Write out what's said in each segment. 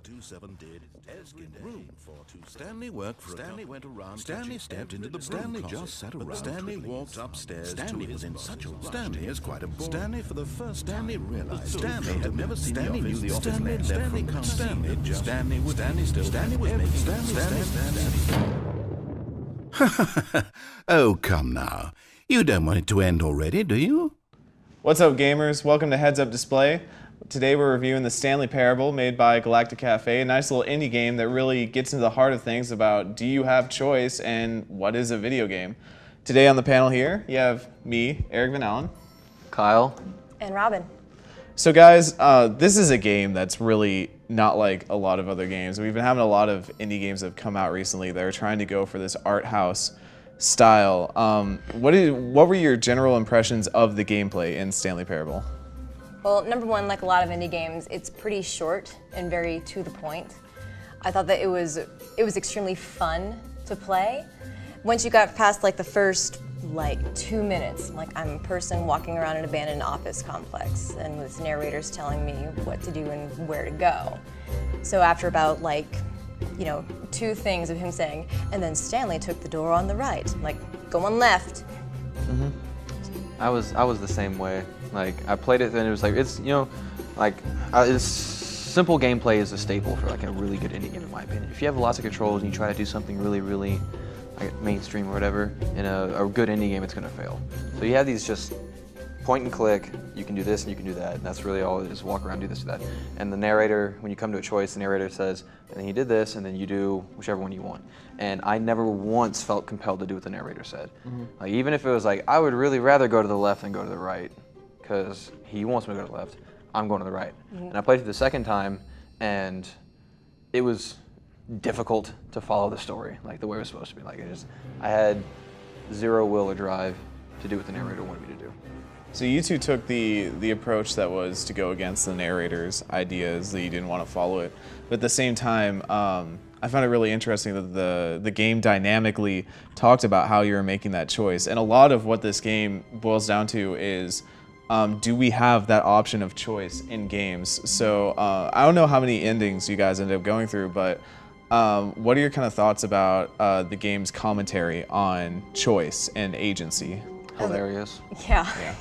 427 did room 427. Stanley worked for Stanley went around. Stanley stepped into the Stanley just sat around. Stanley walked upstairs. Stanley was in such a rush. Stanley is quite a Stanley for the first Stanley realized Stanley had never seen Stanley knew the office. Stanley left Stanley just Stanley was still Stanley was making Stanley. Oh, come now. You don't want it to end already, do you? What's up, gamers? Welcome to Heads Up Display. Today we're reviewing the Stanley Parable made by Galactic Cafe, a nice little indie game that really gets into the heart of things about do you have choice and what is a video game. Today on the panel here, you have me, Eric Van Allen. Kyle. And Robin. So guys, this is a game that's really not like a lot of other games. We've been having a lot of indie games that have come out recently that are trying to go for this art house style. What were your general impressions of the gameplay in Stanley Parable? Well, number one, like a lot of indie games, it's pretty short and very to the point. I thought that it was extremely fun to play. Once you got past like the first 2 minutes, I'm a person walking around an abandoned office complex and with narrators telling me what to do and where to go. So after about 2 things of him saying, and then Stanley took the door on the right, go on left. Mm-hmm. I was the same way. I played it and it was simple gameplay is a staple for a really good indie game in my opinion. If you have lots of controls and you try to do something really mainstream or whatever in a good indie game, it's gonna fail. So you have these just point and click, you can do this and you can do that, and that's really all it is. Walk around, do this, do that. And the narrator, when you come to a choice, the narrator says, and then you did this, and then you do whichever one you want. And I never once felt compelled to do what the narrator said. Mm-hmm. Even if it was I would really rather go to the left than go to the right, because he wants me to go to the left, I'm going to the right. Mm-hmm. And I played it the second time, and it was difficult to follow the story, the way it was supposed to be. I had zero will or drive to do what the narrator wanted me to do. So you two took the approach that was to go against the narrator's ideas, that you didn't want to follow it. But at the same time, I found it really interesting that the game dynamically talked about how you were making that choice. And a lot of what this game boils down to is, do we have that option of choice in games? So I don't know how many endings you guys ended up going through, but what are your kind of thoughts about the game's commentary on choice and agency? Hilarious. Yeah.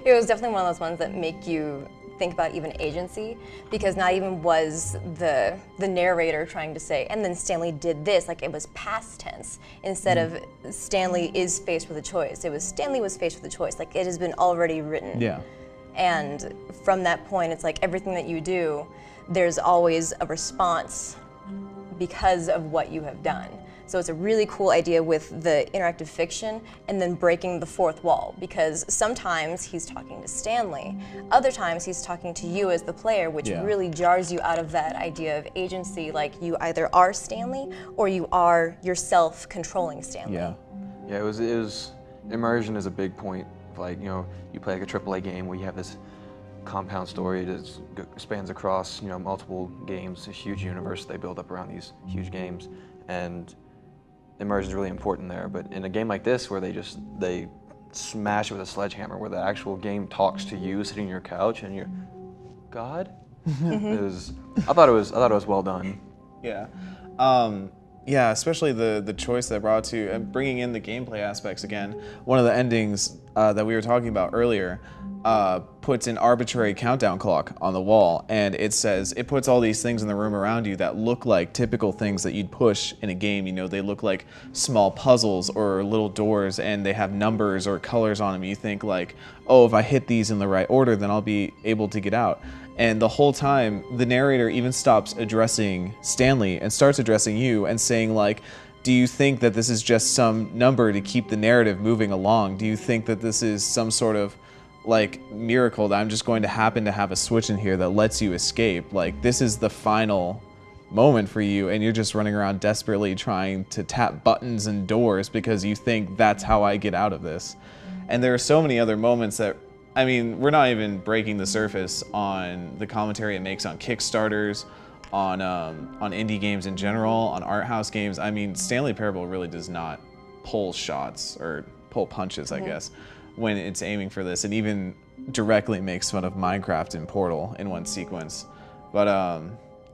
It was definitely one of those ones that make you think about even agency, because not even was the narrator trying to say, and then Stanley did this, it was past tense, instead of Stanley is faced with a choice. It was Stanley was faced with a choice, it has been already written. Yeah. And from that point, it's everything that you do, there's always a response because of what you have done. So it's a really cool idea with the interactive fiction and then breaking the fourth wall, because sometimes he's talking to Stanley, other times he's talking to you as the player, which really jars you out of that idea of agency, you either are Stanley or you are yourself controlling Stanley. Yeah. Yeah, it was immersion is a big point. You play a AAA game where you have this compound story that spans across multiple games, a huge universe they build up around these huge games, and immersion is really important there. But in a game like this, where they smash it with a sledgehammer, where the actual game talks to you sitting on your couch and you're, God, I thought it was well done. Yeah. Yeah, especially the choice that brought to and bringing in the gameplay aspects again. One of the endings that we were talking about earlier puts an arbitrary countdown clock on the wall, and it puts all these things in the room around you that look like typical things that you'd push in a game. They look like small puzzles or little doors, and they have numbers or colors on them. You think oh, if I hit these in the right order, then I'll be able to get out. And the whole time, the narrator even stops addressing Stanley and starts addressing you and saying do you think that this is just some number to keep the narrative moving along? Do you think that this is some sort of miracle that I'm just going to happen to have a switch in here that lets you escape? This is the final moment for you, and you're just running around desperately trying to tap buttons and doors because you think that's how I get out of this. And there are so many other moments that, we're not even breaking the surface on the commentary it makes on Kickstarters, on indie games in general, on art house games. Stanley Parable really does not pull shots or pull punches, I guess, when it's aiming for this, and even directly makes fun of Minecraft and Portal in one sequence. But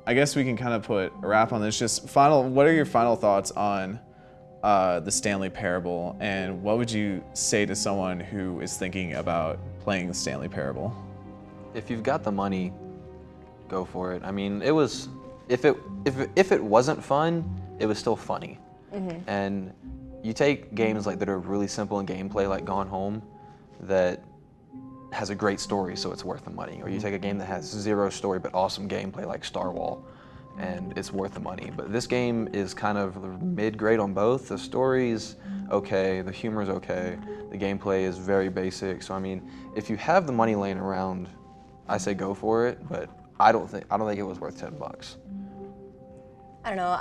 I guess we can kind of put a wrap on this. Just what are your final thoughts on the Stanley Parable, and what would you say to someone who is thinking about playing the Stanley Parable? If you've got the money, go for it. I mean, it was, if it wasn't fun, it was still funny. And you take games like that are really simple in gameplay, like Gone Home, that has a great story, so it's worth the money. Or you take a game that has zero story but awesome gameplay, like Star Wall, and it's worth the money. But this game is kind of mid-grade on both. The story's okay, the humor's okay, the gameplay is very basic. So I mean, if you have the money laying around, I say go for it. But I don't think it was worth $10. I don't know.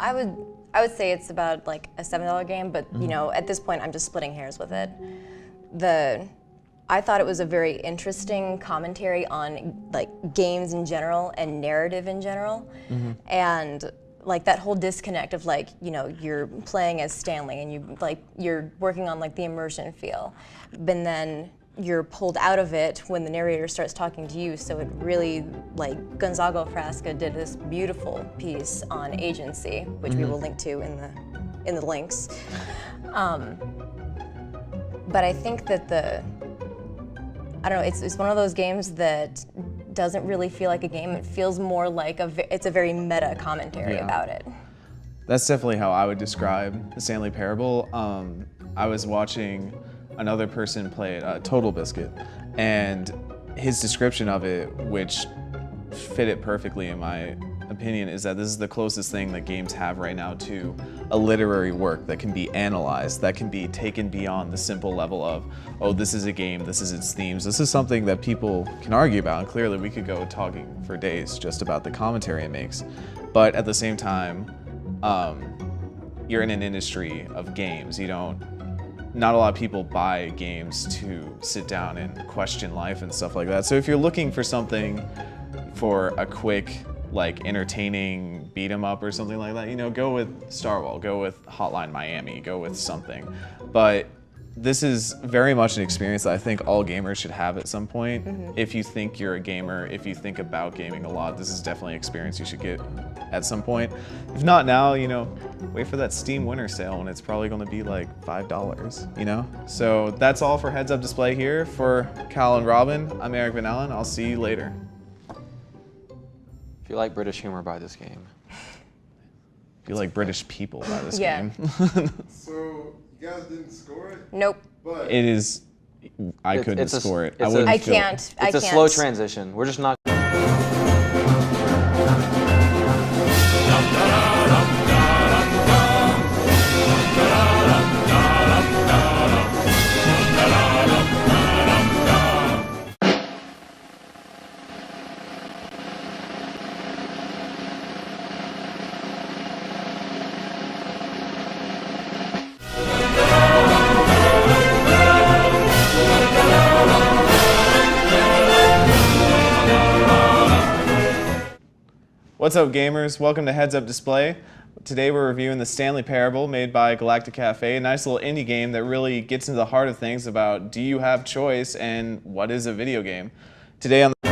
I would say it's about like a $7 game, but you know, at this point, I'm just splitting hairs with it. I thought it was a very interesting commentary on like games in general and narrative in general, and like that whole disconnect of like, you know, you're playing as Stanley and you're working on like the immersion feel, but then you're pulled out of it when the narrator starts talking to you. So it really, like, Gonzago Frasca did this beautiful piece on agency, which we will link to in the links. But I think that I don't know, it's one of those games that doesn't really feel like a game. It feels more like it's a very meta commentary about it. That's definitely how I would describe the Stanley Parable. I was watching another person play it, Total Biscuit, and his description of it, which fit it perfectly in my opinion, is that this is the closest thing that games have right now to a literary work that can be analyzed, that can be taken beyond the simple level of, oh, this is a game, this is its themes. This is something that people can argue about, and clearly we could go talking for days just about the commentary it makes. But at the same time, you're in an industry of games. Not a lot of people buy games to sit down and question life and stuff like that. So if you're looking for something for a quick, like, entertaining beat 'em up or something like that, you know, go with Star Wars, go with Hotline Miami, go with something. But this is very much an experience that I think all gamers should have at some point. If you think you're a gamer, if you think about gaming a lot, this is definitely an experience you should get at some point. If not now, you know, wait for that Steam winter sale when it's probably going to be like $5, you know? So that's all for Heads Up Display here. For Kyle and Robin, I'm Eric Van Allen. I'll see you later. If you like British humor, buy this game. If you like British people, buy this game. So you guys didn't score it? Nope. But It is, I couldn't score it. I can't. It's a slow transition. We're just not. What's up, gamers? Welcome to Heads Up Display. Today we're reviewing the Stanley Parable made by Galactic Cafe, a nice little indie game that really gets into the heart of things about do you have choice and what is a video game. Today on the